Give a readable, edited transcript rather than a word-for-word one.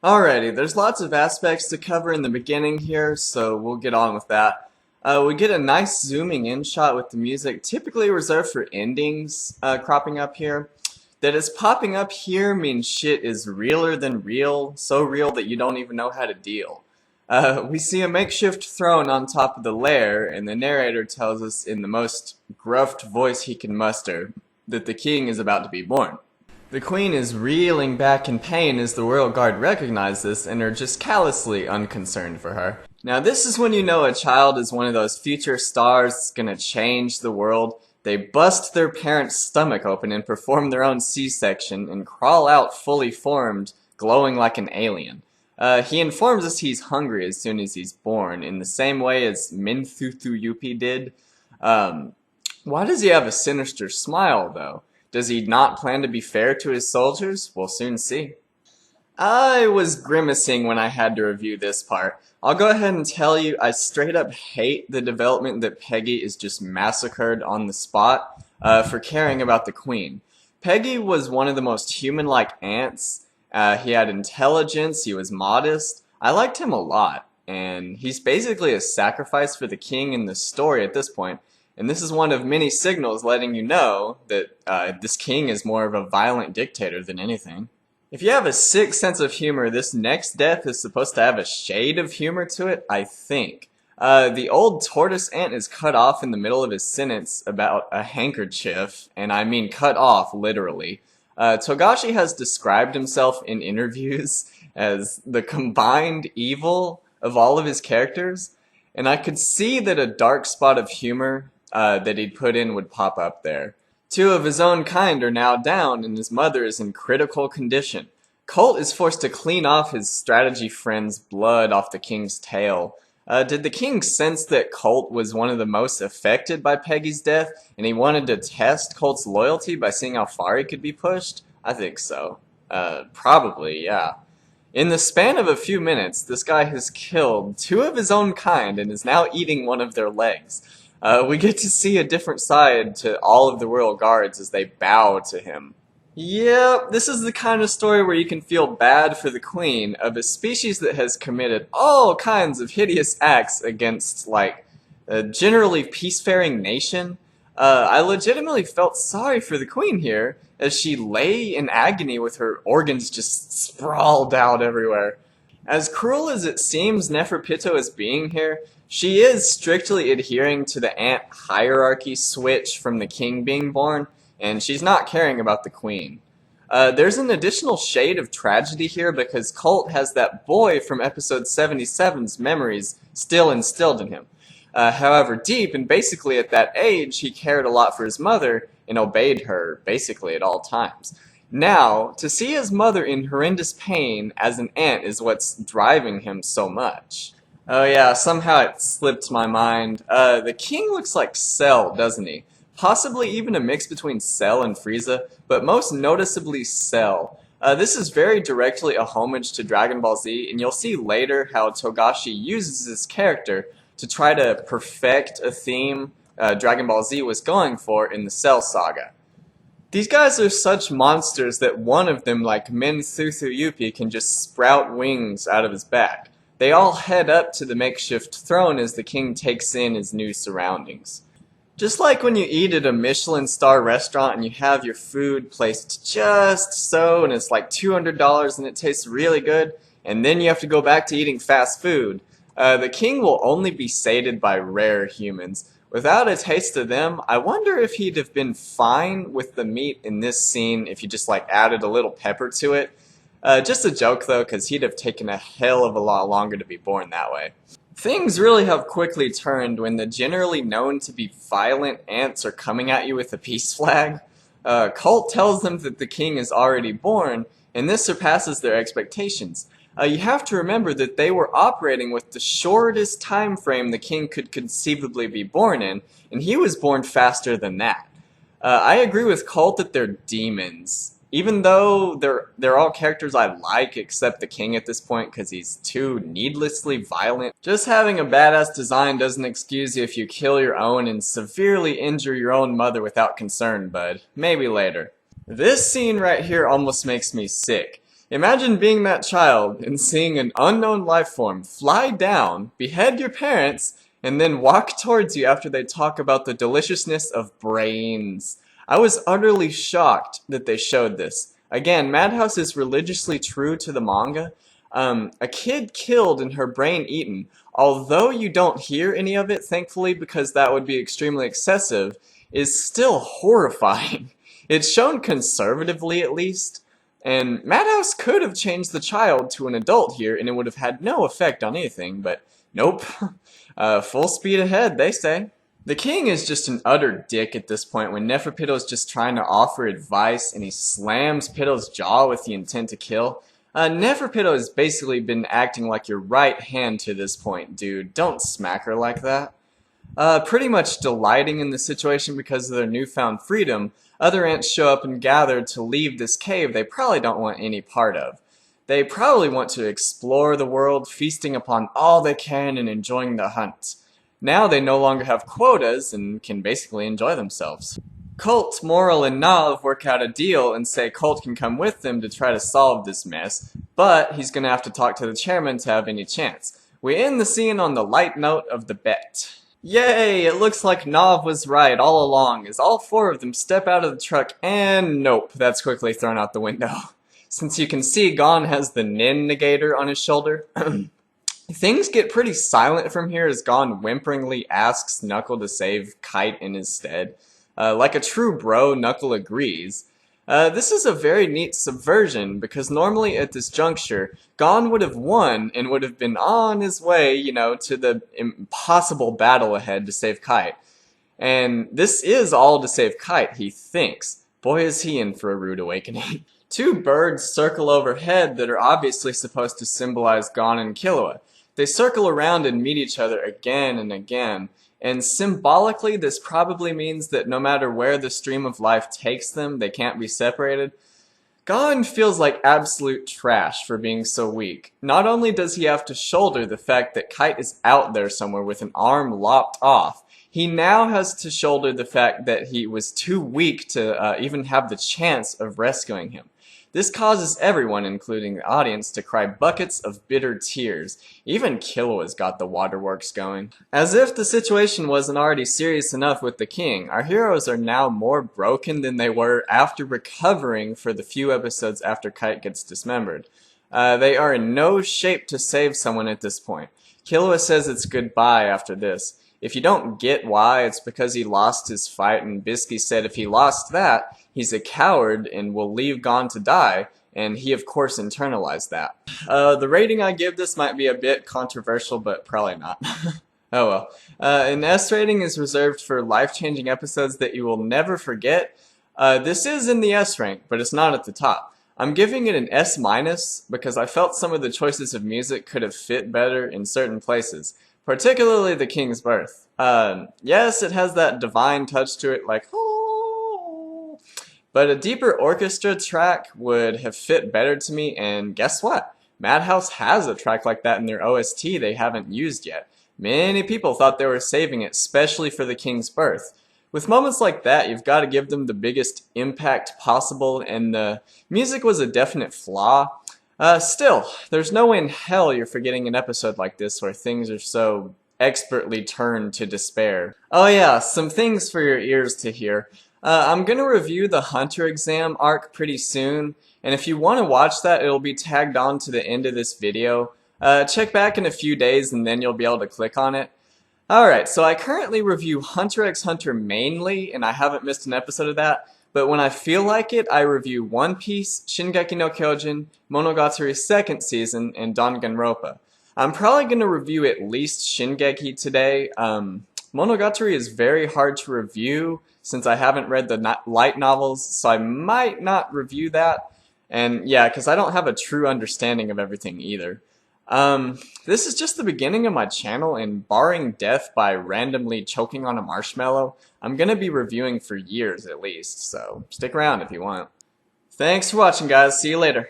Alrighty, there's lots of aspects to cover in the beginning here, so we'll get on with that. We get a nice zooming in shot with the music, typically reserved for endings, cropping up here. That it's popping up here means shit is realer than real, so real that you don't even know how to deal. We see a makeshift throne on top of the lair, and the narrator tells us in the most gruff voice he can muster that the king is about to be born. The queen is reeling back in pain as the royal guard recognize this and are just callously unconcerned for her. Now this is when you know a child is one of those future stars that's gonna change the world. They bust their parents' stomach open and perform their own C-section and crawl out fully formed, glowing like an alien. He informs us he's hungry as soon as he's born, in the same way as Minthuthu Yupi did. Why does he have a sinister smile, though? Does he not plan to be fair to his soldiers? We'll soon see. I was grimacing when I had to review this part. I'll go ahead and tell you I straight up hate the development that Peggy is just massacred on the spot for caring about the queen. Peggy was one of the most human-like ants. He had intelligence, he was modest. I liked him a lot, and he's basically a sacrifice for the king in the story at this point. And this is one of many signals letting you know that this king is more of a violent dictator than anything. If you have a sick sense of humor, this next death is supposed to have a shade of humor to it, I think. The old tortoise ant is cut off in the middle of his sentence about a handkerchief, and I mean cut off, literally. Togashi has described himself in interviews as the combined evil of all of his characters, and I could see that a dark spot of humor that he'd put in would pop up there. Two of his own kind are now down, and his mother is in critical condition. Colt is forced to clean off his strategy friend's blood off the king's tail. Did the king sense that Colt was one of the most affected by Peggy's death, and he wanted to test Colt's loyalty by seeing how far he could be pushed? I think so. Probably, yeah. In the span of a few minutes, this guy has killed two of his own kind and is now eating one of their legs. We get to see a different side to all of the royal guards as they bow to him. Yep, this is the kind of story where you can feel bad for the queen of a species that has committed all kinds of hideous acts against, like, a generally peacefaring nation. I legitimately felt sorry for the queen here as she lay in agony with her organs just sprawled out everywhere. As cruel as it seems Neferpito is being here, she is strictly adhering to the ant hierarchy switch from the king being born, and she's not caring about the queen. There's an additional shade of tragedy here because Colt has that boy from episode 77's memories still instilled in him. However, deep and basically at that age, he cared a lot for his mother and obeyed her basically at all times. Now, to see his mother in horrendous pain as an ant is what's driving him so much. Oh yeah, somehow it slipped my mind. The king looks like Cell, doesn't he? Possibly even a mix between Cell and Frieza, but most noticeably Cell. This is very directly a homage to Dragon Ball Z, and you'll see later how Togashi uses this character to try to perfect a theme Dragon Ball Z was going for in the Cell saga. These guys are such monsters that one of them, like Minthuthu Yupi, can just sprout wings out of his back. They all head up to the makeshift throne as the king takes in his new surroundings. Just like when you eat at a Michelin star restaurant and you have your food placed just so and it's like $200 and it tastes really good, and then you have to go back to eating fast food, the king will only be sated by rare humans. Without a taste of them, I wonder if he'd have been fine with the meat in this scene if you just like added a little pepper to it. Just a joke though, because he'd have taken a hell of a lot longer to be born that way. Things really have quickly turned when the generally known to be violent ants are coming at you with a peace flag. Colt tells them that the king is already born, and this surpasses their expectations. You have to remember that they were operating with the shortest time frame the king could conceivably be born in, and he was born faster than that. I agree with Colt that they're demons. Even though they're all characters I like except the king at this point because he's too needlessly violent. Just having a badass design doesn't excuse you if you kill your own and severely injure your own mother without concern, bud. Maybe later. This scene right here almost makes me sick. Imagine being that child and seeing an unknown life form fly down, behead your parents, and then walk towards you after they talk about the deliciousness of brains. I was utterly shocked that they showed this. Again, Madhouse is religiously true to the manga. A kid killed and her brain eaten. Although you don't hear any of it, thankfully, because that would be extremely excessive, is still horrifying. It's shown conservatively, at least. And Madhouse could have changed the child to an adult here, and it would have had no effect on anything, but nope. Full speed ahead, they say. The king is just an utter dick at this point when Neferpitou is just trying to offer advice, and he slams Pitou's jaw with the intent to kill. Neferpitou has basically been acting like your right hand to this point, dude. Don't smack her like that. Pretty much delighting in the situation because of their newfound freedom, other ants show up and gather to leave this cave they probably don't want any part of. They probably want to explore the world, feasting upon all they can and enjoying the hunt. Now they no longer have quotas and can basically enjoy themselves. Colt, Moral, and Nav work out a deal and say Colt can come with them to try to solve this mess, but he's gonna have to talk to the chairman to have any chance. We end the scene on the light note of the bet. Yay! It looks like Nav was right all along, as all four of them step out of the truck, and nope, that's quickly thrown out the window. Since you can see Gon has the Nin negator on his shoulder. Things get pretty silent from here as Gon whimperingly asks Knuckle to save Kite in his stead. Like a true bro, Knuckle agrees. This is a very neat subversion, because normally at this juncture, Gon would have won and would have been on his way, you know, to the impossible battle ahead to save Kite. And this is all to save Kite, he thinks. Boy, is he in for a rude awakening. Two birds circle overhead that are obviously supposed to symbolize Gon and Killua. They circle around and meet each other again and again. And symbolically, this probably means that no matter where the stream of life takes them, they can't be separated. Gon feels like absolute trash for being so weak. Not only does he have to shoulder the fact that Kite is out there somewhere with an arm lopped off, he now has to shoulder the fact that he was too weak to even have the chance of rescuing him. This causes everyone, including the audience, to cry buckets of bitter tears. Even Killua's got the waterworks going. As if the situation wasn't already serious enough with the king, our heroes are now more broken than they were after recovering for the few episodes after Kite gets dismembered. They are in no shape to save someone at this point. Killua says it's goodbye after this. If you don't get why, it's because he lost his fight, and Bisky said if he lost that, he's a coward and will leave Gon to die, and he of course internalized that. The rating I give this might be a bit controversial, but probably not. Oh well. An S rating is reserved for life-changing episodes that you will never forget. This is in the S rank, but it's not at the top. I'm giving it an S- because I felt some of the choices of music could have fit better in certain places. Particularly the King's Birth. Yes, it has that divine touch to it, like, oh, but a deeper orchestra track would have fit better to me, and guess what? Madhouse has a track like that in their OST they haven't used yet. Many people thought they were saving it, especially for the King's Birth. With moments like that, you've got to give them the biggest impact possible, and the music was a definite flaw. Still, there's no way in hell you're forgetting an episode like this where things are so expertly turned to despair. Oh yeah, some things for your ears to hear. I'm gonna review the Hunter exam arc pretty soon, and if you want to watch that, it'll be tagged on to the end of this video. Check back in a few days and then you'll be able to click on it. Alright, so I currently review Hunter x Hunter mainly, and I haven't missed an episode of that. But when I feel like it, I review One Piece, Shingeki no Kyojin, Monogatari's second season, and Danganronpa. I'm probably going to review at least Shingeki today. Monogatari is very hard to review since I haven't read the light novels, so I might not review that. And yeah, because I don't have a true understanding of everything either. This is just the beginning of my channel, and barring death by randomly choking on a marshmallow, I'm gonna be reviewing for years at least, so stick around if you want. Thanks for watching, guys. See you later.